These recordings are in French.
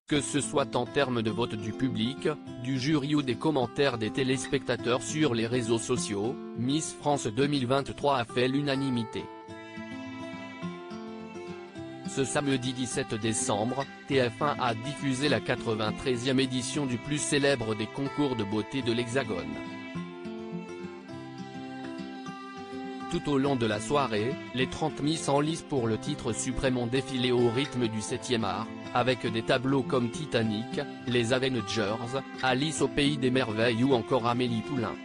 Que ce soit en termes de vote du public, du jury ou des commentaires des téléspectateurs sur les réseaux sociaux, Miss France 2023 a fait l'unanimité. Ce samedi 17 décembre, TF1 a diffusé la 93e édition du plus célèbre des concours de beauté de l'Hexagone. Tout au long de la soirée, les 30 Miss en lice pour le titre suprême ont défilé au rythme du 7e art, avec des tableaux comme Titanic, Les Avengers, Alice au pays des merveilles ou encore Amélie Poulain.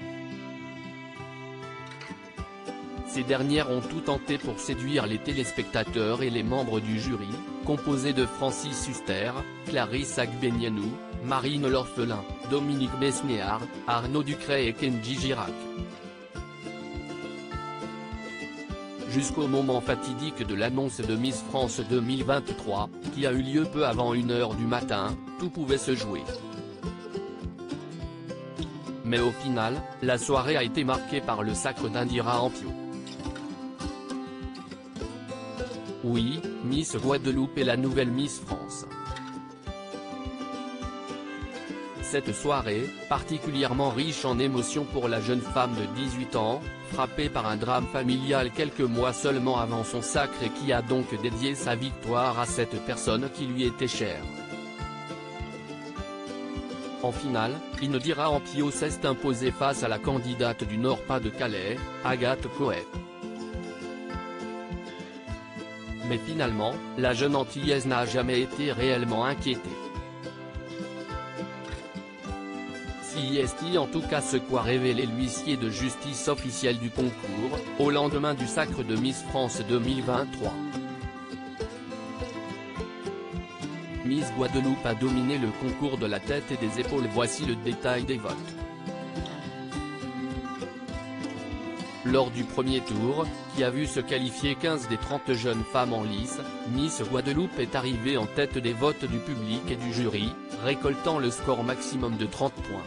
Ces dernières ont tout tenté pour séduire les téléspectateurs et les membres du jury, composé de Francis Huster, Clarisse Agbenienou, Marine L'Orphelin, Dominique Besnéard, Arnaud Ducret et Kenji Girac. Jusqu'au moment fatidique de l'annonce de Miss France 2023, qui a eu lieu peu avant 1h du matin, tout pouvait se jouer. Mais au final, la soirée a été marquée par le sacre d'Indira Ampio. Oui, Miss Guadeloupe est la nouvelle Miss France. Cette soirée, particulièrement riche en émotions pour la jeune femme de 18 ans, frappée par un drame familial quelques mois seulement avant son sacre et qui a donc dédié sa victoire à cette personne qui lui était chère. En finale, Indira Ampio s'est imposée face à la candidate du Nord-Pas-de-Calais, Agathe Coët. Mais finalement, la jeune Antillaise n'a jamais été réellement inquiétée. Si est en tout cas ce qu'a révélé l'huissier de justice officiel du concours, au lendemain du sacre de Miss France 2023. Miss Guadeloupe a dominé le concours de la tête et des épaules. Voici le détail des votes. Lors du premier tour, qui a vu se qualifier 15 des 30 jeunes femmes en lice, Miss Guadeloupe est arrivée en tête des votes du public et du jury, récoltant le score maximum de 30 points.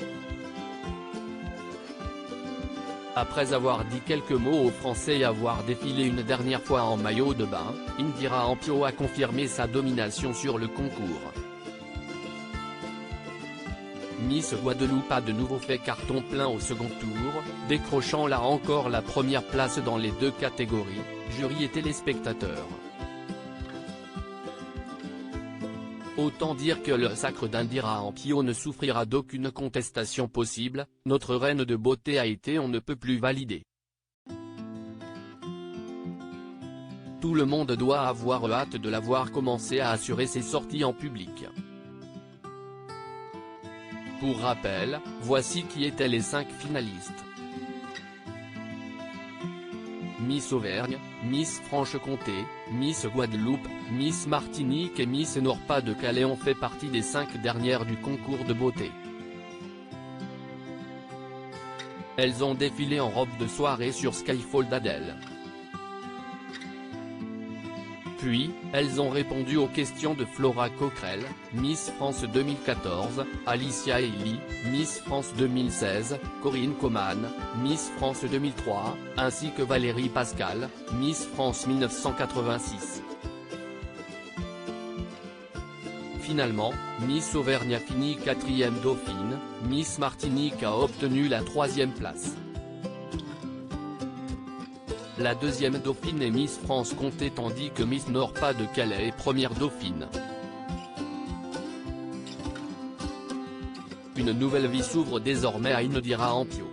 Après avoir dit quelques mots aux Français et avoir défilé une dernière fois en maillot de bain, Indira Ampio a confirmé sa domination sur le concours. Miss Guadeloupe a de nouveau fait carton plein au second tour, décrochant là encore la première place dans les deux catégories, jury et téléspectateurs. Autant dire que le sacre d'Indira Ampio ne souffrira d'aucune contestation possible, notre reine de beauté a été on ne peut plus validée. Tout le monde doit avoir hâte de la voir commencer à assurer ses sorties en public. Pour rappel, voici qui étaient les 5 finalistes. Miss Auvergne, Miss Franche-Comté, Miss Guadeloupe, Miss Martinique et Miss Nord-Pas-de-Calais ont fait partie des 5 dernières du concours de beauté. Elles ont défilé en robe de soirée sur Skyfall d'Adèle. Puis, elles ont répondu aux questions de Flora Coquerel, Miss France 2014, Alicia Eilly, Miss France 2016, Corinne Coman, Miss France 2003, ainsi que Valérie Pascal, Miss France 1986. Finalement, Miss Auvergne a fini 4e dauphine, Miss Martinique a obtenu la 3e place. La 2e dauphine est Miss France-Comté tandis que Miss Nord-Pas-de-Calais est première dauphine. Une nouvelle vie s'ouvre désormais à Indira Ampio.